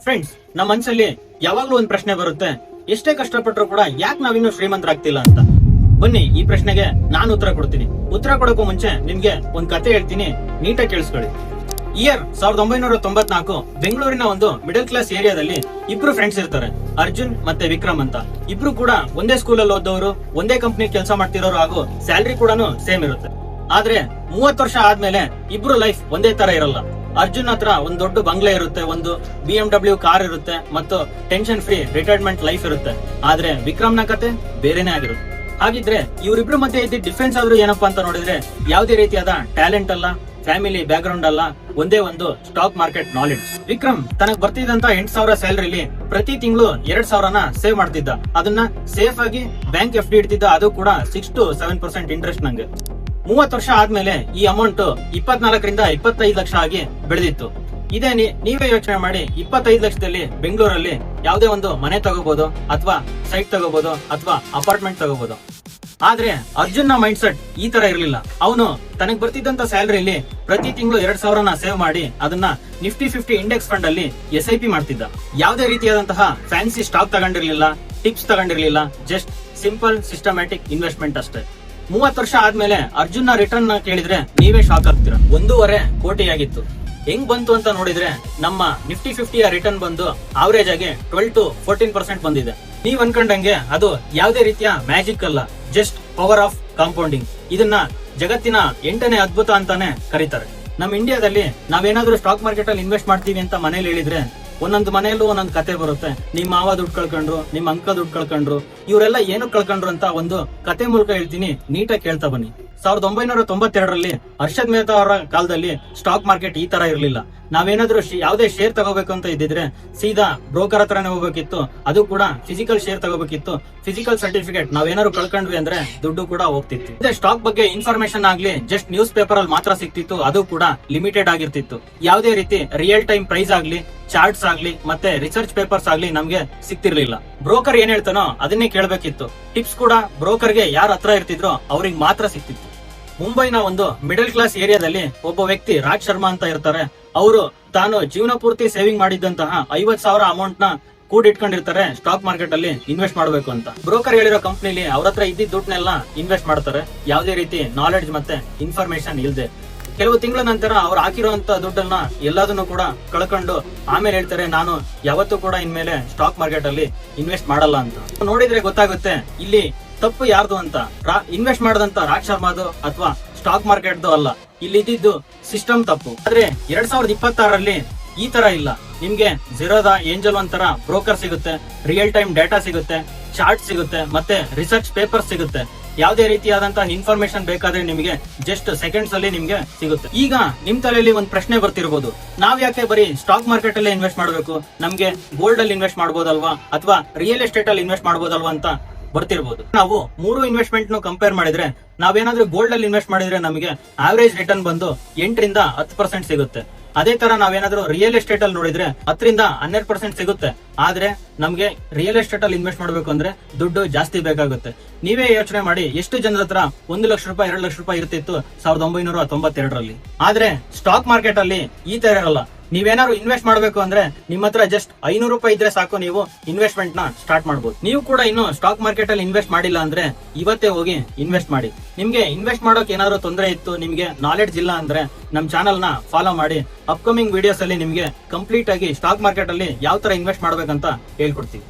Friends, ನಮ್ಮ ಮನಸ್ಸಲ್ಲಿ ಯಾವಾಗ್ಲೂ ಒಂದ್ ಪ್ರಶ್ನೆ ಬರುತ್ತೆ, ಎಷ್ಟೇ ಕಷ್ಟಪಟ್ಟರು ಕೂಡ ಯಾಕೆ ನಾವಿನ್ನೂ ಶ್ರೀಮಂತರಾಗ್ತಿಲ್ಲ ಅಂತ. ಬನ್ನಿ ಈ ಪ್ರಶ್ನೆಗೆ ನಾನು ಉತ್ತರ ಕೊಡ್ತೀನಿ. ಉತ್ತರ ಕೊಡೋಕ್ಕೂ ಮುಂಚೆ ನಿಮ್ಗೆ ಒಂದ್ ಕತೆ ಹೇಳ್ತೀನಿ, ನೀಟಾಗಿ ಕೇಳಿಸ್ಕೊಳ್ಳಿ. ಇಯರ್ 1994 ಬೆಂಗಳೂರಿನ ಒಂದು ಮಿಡಲ್ ಕ್ಲಾಸ್ ಏರಿಯಾದಲ್ಲಿ ಇಬ್ರು ಫ್ರೆಂಡ್ಸ್ ಇರ್ತಾರೆ, ಅರ್ಜುನ್ ಮತ್ತೆ ವಿಕ್ರಮ್ ಅಂತ. ಇಬ್ರು ಕೂಡ ಒಂದೇ ಸ್ಕೂಲಲ್ಲಿ ಓದೋರು, ಒಂದೇ ಕಂಪ್ನಿ ಕೆಲಸ ಮಾಡ್ತಿರೋರು, ಹಾಗೂ ಸ್ಯಾಲರಿ ಕೂಡ ಸೇಮ್ ಇರುತ್ತೆ. ಆದ್ರೆ 30 ವರ್ಷ ಆದ್ಮೇಲೆ ಇಬ್ರು ಲೈಫ್ ಒಂದೇ ತರ ಇರಲ್ಲ. ಅರ್ಜುನ್ ಹತ್ರ ಒಂದ್ ದೊಡ್ಡ ಬಂಗ್ಲೆ ಇರುತ್ತೆ, ಒಂದು BMW ಕಾರ್ ಇರುತ್ತೆ, ಮತ್ತು ಟೆನ್ಷನ್ ಫ್ರೀ ರಿಟೈರ್ಮೆಂಟ್ ಲೈಫ್ ಇರುತ್ತೆ. ಆದ್ರೆ ವಿಕ್ರಮ್ ನ ಕತೆ ಬೇರೆನೇ ಆಗಿರುತ್ತೆ. ಹಾಗಿದ್ರೆ ಇವರಿಬ್ರು ಮಧ್ಯೆ ಇದ್ದ ಡಿಫ್ರೆನ್ಸ್ ಆದ್ರೂ ಏನಪ್ಪಾ ಅಂತ ನೋಡಿದ್ರೆ, ಯಾವುದೇ ರೀತಿಯಾದ ಟ್ಯಾಲೆಂಟ್ ಅಲ್ಲ, ಫ್ಯಾಮಿಲಿ ಬ್ಯಾಕ್ ಗ್ರೌಂಡ್ ಅಲ್ಲ, ಒಂದೇ ಒಂದು ಸ್ಟಾಕ್ ಮಾರ್ಕೆಟ್ ನಾಲೆಡ್ಜ್. ವಿಕ್ರಮ್ ತನಗ್ ಬರ್ತಿದ್ದಂತ 8,000 ಸ್ಯಾಲರಿಲಿ ಪ್ರತಿ ತಿಂಗಳು 2,000ನ ಸೇವ್ ಮಾಡ್ತಿದ್ದ. ಅದನ್ನ ಸೇಫ್ ಆಗಿ ಬ್ಯಾಂಕ್ FD ಇಡ್ತಿದ್ದ, ಅದು ಕೂಡ 6 to 7% ಇಂಟ್ರೆಸ್ಟ್ ನಂಗೆ. 30 ವರ್ಷ ಆದ್ಮೇಲೆ ಈ ಅಮೌಂಟ್ 24ರಿಂದ 25 ಲಕ್ಷ ಆಗಿ ಬೆಳೆದಿತ್ತು. ಇದೇ ನೀವೇ ಯೋಚನೆ ಮಾಡಿ, 25 ಲಕ್ಷದಲ್ಲಿ ಬೆಂಗಳೂರಲ್ಲಿ ಯಾವುದೇ ಒಂದು ಮನೆ ತಗೋಬಹುದು, ಅಥವಾ ಸೈಟ್ ತಗೋಬಹುದು, ಅಥವಾ ಅಪಾರ್ಟ್ಮೆಂಟ್ ತಗೋಬಹುದು. ಆದ್ರೆ ಅರ್ಜುನ್ ನ ಮೈಂಡ್ ಸೆಟ್ ಈ ತರ ಇರ್ಲಿಲ್ಲ. ಅವನು ತನಗ್ ಬರ್ತಿದ್ದಂತ ಸ್ಯಾಲರಿಲಿ ಪ್ರತಿ ತಿಂಗಳು 2,000ನ ಸೇವ್ ಮಾಡಿ ಅದನ್ನ ನಿಫ್ಟಿ 50 ಇಂಡೆಕ್ಸ್ ಫಂಡ್ ಅಲ್ಲಿ SIP ಮಾಡ್ತಿದ್ದ. ಯಾವುದೇ ರೀತಿಯಾದಂತಹ ಫ್ಯಾನ್ಸಿ ಸ್ಟಾಕ್ ತಗೊಂಡಿರ್ಲಿಲ್ಲ, ಟಿಪ್ಸ್ ತಗೊಂಡಿರ್ಲಿಲ್ಲ, ಜಸ್ಟ್ ಸಿಂಪಲ್ ಸಿಸ್ಟಮ್ಯಾಟಿಕ್ ಇನ್ವೆಸ್ಟ್ಮೆಂಟ್ ಅಷ್ಟೇ. 30 ವರ್ಷ ಆದ್ಮೇಲೆ ಅರ್ಜುನ್ ನ ರಿಟರ್ನ್ ಕೇಳಿದ್ರೆ ನೀವೇ ಶಾಕ್ ಆಗ್ತೀರಾ. 1.5 ಕೋಟಿ ಆಗಿತ್ತು. ಹೆಂಗ್ ಬಂತು ಅಂತ ನೋಡಿದ್ರೆ, ನಮ್ಮ ನಿಫ್ಟಿ 50 ರಿಟರ್ನ್ ಬಂದು ಆವರೇಜ್ ಆಗಿ 12 to 14% ಬಂದಿದೆ. ನೀವ್ ಅನ್ಕೊಂಡಂಗೆ ಅದು ಯಾವುದೇ ರೀತಿಯ ಮ್ಯಾಜಿಕ್ ಅಲ್ಲ, ಜಸ್ಟ್ ಪವರ್ ಆಫ್ ಕಾಂಪೌಂಡಿಂಗ್. ಇದನ್ನ ಜಗತ್ತಿನ 8ನೇ ಅದ್ಭುತ ಅಂತಾನೆ ಕರೀತಾರೆ. ನಮ್ಮ ಇಂಡಿಯಾದಲ್ಲಿ ನಾವೇನಾದ್ರೂ ಸ್ಟಾಕ್ ಮಾರ್ಕೆಟ್ ಅಲ್ಲಿ ಇನ್ವೆಸ್ಟ್ ಮಾಡ್ತೀವಿ ಅಂತ ಮನೇಲಿ ಹೇಳಿದ್ರೆ, ಒಂದೊಂದು ಮನೆಯಲ್ಲೂ ಒಂದೊಂದು ಕತೆ ಬರುತ್ತೆ. ನಿಮ್ಮ ಮಾವ ದುಡ್ಡು ಕಳ್ಕೊಂಡ್ರು, ನಿಮ್ಮ ಅಂಕ ದುಡ್ಡು ಕಳ್ಕೊಂಡ್ರು, ಇವರೆಲ್ಲ ಏನು ಕಳ್ಕೊಂಡ್ರು ಅಂತ ಒಂದು ಕತೆ ಮೂಲಕ ಹೇಳ್ತೀನಿ, ನೀಟಾಗಿ ಕೇಳ್ತಾ ಬನ್ನಿ. 1992ರಲ್ಲಿ ಹರ್ಷದ್ ಮೆಹ್ತಾ ಅವರ ಕಾಲದಲ್ಲಿ ಸ್ಟಾಕ್ ಮಾರ್ಕೆಟ್ ಈ ತರ ಇರ್ಲಿಲ್ಲ. ನಾವೇನಾದ್ರೂ ಯಾವುದೇ ಶೇರ್ ತಗೋಬೇಕು ಅಂತ ಇದ್ದಿದ್ರೆ ಸೀದಾ ಬ್ರೋಕರ್ ಹತ್ರನೇ ಹೋಗ್ಬೇಕಿತ್ತು, ಅದು ಕೂಡ ಫಿಸಿಕಲ್ ಶೇರ್ ತಗೋಬೇಕಿತ್ತು. ಫಿಸಿಕಲ್ ಸರ್ಟಿಫಿಕೇಟ್ ನಾವೇನಾದ್ರು ಕಳ್ಕೊಂಡ್ವಿ ಅಂದ್ರೆ ದುಡ್ಡು ಕೂಡ ಹೋಗ್ತಿತ್ತು. ಅದೇ ಸ್ಟಾಕ್ ಬಗ್ಗೆ ಇನ್ಫಾರ್ಮೇಶನ್ ಆಗ್ಲಿ ಜಸ್ಟ್ ನ್ಯೂಸ್ ಪೇಪರ್ ಅಲ್ಲಿ ಮಾತ್ರ ಸಿಕ್ತಿತ್ತು, ಅದು ಕೂಡ ಲಿಮಿಟೆಡ್ ಆಗಿರ್ತಿತ್ತು. ಯಾವುದೇ ರೀತಿ ರಿಯಲ್ ಟೈಮ್ ಪ್ರೈಸ್ ಆಗ್ಲಿ, ಚಾರ್ಟ್ಸ್ ಆಗ್ಲಿ, ಮತ್ತೆ ರಿಸರ್ಚ್ ಪೇಪರ್ಸ್ ಆಗ್ಲಿ ನಮ್ಗೆ ಸಿಕ್ತಿರ್ಲಿಲ್ಲ. ಬ್ರೋಕರ್ ಏನ್ ಹೇಳ್ತಾನೋ ಅದನ್ನೇ ಕೇಳ್ಬೇಕಿತ್ತು. ಟಿಪ್ಸ್ ಕೂಡ ಬ್ರೋಕರ್ಗೆ ಯಾರ ಹತ್ರ ಇರ್ತಿದ್ರೋ ಅವ್ರಿಗೆ ಮಾತ್ರ ಸಿಕ್ತಿತ್ತು. ಮುಂಬೈನ ಒಂದು ಮಿಡಲ್ ಕ್ಲಾಸ್ ಏರಿಯಾದಲ್ಲಿ ಒಬ್ಬ ವ್ಯಕ್ತಿ ರಾಜ್ ಶರ್ಮಾ ಅಂತ ಇರ್ತಾರೆ. ಅವರು ತಾನು ಜೀವನ ಪೂರ್ತಿ ಸೇವಿಂಗ್ ಮಾಡಿದ್ದಂತಹ 50,000 ಅಮೌಂಟ್ ನ ಕೂಡಿಟ್ಕೊಂಡಿರ್ತಾರೆ ಸ್ಟಾಕ್ ಮಾರ್ಕೆಟ್ ಅಲ್ಲಿ ಇನ್ವೆಸ್ಟ್ ಮಾಡಬೇಕು ಅಂತ. ಬ್ರೋಕರ್ ಹೇಳಿರೋ ಕಂಪ್ನಿಲಿ ಅವ್ರ ಹತ್ರ ಇದ್ದಿದ್ದ ದುಡ್ಡನ್ನೆಲ್ಲ ಇನ್ವೆಸ್ಟ್ ಮಾಡ್ತಾರೆ, ಯಾವುದೇ ರೀತಿ ನಾಲೆಡ್ಜ್ ಮತ್ತೆ ಇನ್ಫಾರ್ಮೇಶನ್ ಇಲ್ದೆ. ಕೆಲವು ತಿಂಗಳ ನಂತರ ಅವ್ರು ಹಾಕಿರುವಂತ ದುಡ್ಡನ್ನ ಎಲ್ಲದನ್ನು ಕೂಡ ಕಳ್ಕೊಂಡು ಆಮೇಲೆ ಹೇಳ್ತಾರೆ, ನಾನು ಯಾವತ್ತೂ ಕೂಡ ಇನ್ಮೇಲೆ ಸ್ಟಾಕ್ ಮಾರ್ಕೆಟ್ ಅಲ್ಲಿ ಇನ್ವೆಸ್ಟ್ ಮಾಡಲ್ಲ ಅಂತ. ನೋಡಿದ್ರೆ ಗೊತ್ತಾಗುತ್ತೆ ಇಲ್ಲಿ ತಪ್ಪು ಯಾರ್ದು ಅಂತ. ಇನ್ವೆಸ್ಟ್ ಮಾಡದಂತ ರಾಜ್ ಶರ್ಮಾದು ಅಥವಾ ಸ್ಟಾಕ್ ಮಾರ್ಕೆಟ್ದು ಅಲ್ಲ, ಇಲ್ಲಿ ಇದ್ದಿದ್ದು ಸಿಸ್ಟಮ್ ತಪ್ಪು. ಆದ್ರೆ 2026ರಲ್ಲಿ ಈ ತರ ಇಲ್ಲ. ನಿಮ್ಗೆ ಝೀರೋದ ಏಂಜಲ್ ಒಂಥರ ಬ್ರೋಕರ್ ಸಿಗುತ್ತೆ, ರಿಯಲ್ ಟೈಮ್ ಡೇಟಾ ಸಿಗುತ್ತೆ, ಚಾರ್ಟ್ ಸಿಗುತ್ತೆ, ಮತ್ತೆ ರಿಸರ್ಚ್ ಪೇಪರ್ ಸಿಗುತ್ತೆ. ಯಾವುದೇ ರೀತಿಯಾದಂತಹ ಇನ್ಫಾರ್ಮೇಶನ್ ಬೇಕಾದ್ರೆ ನಿಮಗೆ ಜಸ್ಟ್ ಸೆಕೆಂಡ್ಸ್ ಅಲ್ಲಿ ನಿಮ್ಗೆ ಸಿಗುತ್ತೆ. ಈಗ ನಿಮ್ ತಲೆಯಲ್ಲಿ ಒಂದ್ ಪ್ರಶ್ನೆ ಬರ್ತಿರ್ಬೋದು, ನಾವ್ ಯಾಕೆ ಬರೀ ಸ್ಟಾಕ್ ಮಾರ್ಕೆಟ್ ಅಲ್ಲೇ ಇನ್ವೆಸ್ಟ್ ಮಾಡಬೇಕು, ನಮ್ಗೆ ಗೋಲ್ಡ್ ಅಲ್ಲಿ ಇನ್ವೆಸ್ಟ್ ಮಾಡಬಹುದಲ್ವಾ, ಅಥವಾ ರಿಯಲ್ ಎಸ್ಟೇಟ್ ಅಲ್ಲಿ ಇನ್ವೆಸ್ಟ್ ಮಾಡಬಹುದಲ್ವಾ ಅಂತ ಬರ್ತಿರ್ಬೋದು. ನಾವು 3 ಇನ್ವೆಸ್ಟ್ಮೆಂಟ್ ಕಂಪೇರ್ ಮಾಡಿದ್ರೆ, ನಾವೇನಾದ್ರೂ ಗೋಲ್ಡ್ ಅಲ್ಲಿ ಇನ್ವೆಸ್ಟ್ ಮಾಡಿದ್ರೆ ನಮಗೆ ಆವರೇಜ್ ರಿಟರ್ನ್ ಬಂದು 8ರಿಂದ 10% ಸಿಗುತ್ತೆ. ಅದೇ ತರ ನಾವೇನಾದ್ರೂ ರಿಯಲ್ ಎಸ್ಟೇಟ್ ಅಲ್ಲಿ ನೋಡಿದ್ರೆ 10ರಿಂದ 12% ಸಿಗುತ್ತೆ. ಆದ್ರೆ ನಮ್ಗೆ ರಿಯಲ್ ಎಸ್ಟೇಟ್ ಅಲ್ಲಿ ಇನ್ವೆಸ್ಟ್ ಮಾಡಬೇಕು ಅಂದ್ರೆ ದುಡ್ಡು ಜಾಸ್ತಿ ಬೇಕಾಗುತ್ತೆ. ನೀವೇ ಯೋಚನೆ ಮಾಡಿ, ಎಷ್ಟು ಜನರ ಹತ್ರ 1 ಲಕ್ಷ ರೂಪಾಯಿ 2 ಲಕ್ಷ ರೂಪಾಯಿ ಇರ್ತಿತ್ತು 1992ರಲ್ಲಿ. ಆದ್ರೆ ಸ್ಟಾಕ್ ಮಾರ್ಕೆಟ್ ಅಲ್ಲಿ ಈ ತರ ಇರಲ್ಲ. ನೀವೇನಾದ್ರು ಇನ್ವೆಸ್ಟ್ ಮಾಡಬೇಕು ಅಂದ್ರೆ ನಿಮ್ಮ ಹತ್ರ ಜಸ್ಟ್ 500 ರೂಪಾಯಿ ಇದ್ರೆ ಸಾಕು, ನೀವು ಇನ್ವೆಸ್ಟ್ಮೆಂಟ್ ನ ಸ್ಟಾರ್ಟ್ ಮಾಡಬಹುದು. ನೀವು ಕೂಡ ಇನ್ನು ಸ್ಟಾಕ್ ಮಾರ್ಕೆಟ್ ಅಲ್ಲಿ ಇನ್ವೆಸ್ಟ್ ಮಾಡಿಲ್ಲ ಅಂದ್ರೆ ಇವತ್ತೇ ಹೋಗಿ ಇನ್ವೆಸ್ಟ್ ಮಾಡಿ. ನಿಮ್ಗೆ ಇನ್ವೆಸ್ಟ್ ಮಾಡೋಕೆ ಏನಾದ್ರು ತೊಂದರೆ ಇತ್ತು, ನಿಮ್ಗೆ ನಾಲೆಡ್ಜ್ ಇಲ್ಲ ಅಂದ್ರೆ ನಮ್ ಚಾನಲ್ ನ ಫಾಲೋ ಮಾಡಿ. ಅಪ್ಕಮಿಂಗ್ ವಿಡಿಯೋಸ್ ಅಲ್ಲಿ ನಿಮ್ಗೆ ಕಂಪ್ಲೀಟ್ ಆಗಿ ಸ್ಟಾಕ್ ಮಾರ್ಕೆಟ್ ಅಲ್ಲಿ ಯಾವ ತರ ಇನ್ವೆಸ್ಟ್ ಮಾಡ್ಬೇಕಂತ ಹೇಳ್ಕೊಡ್ತೀವಿ.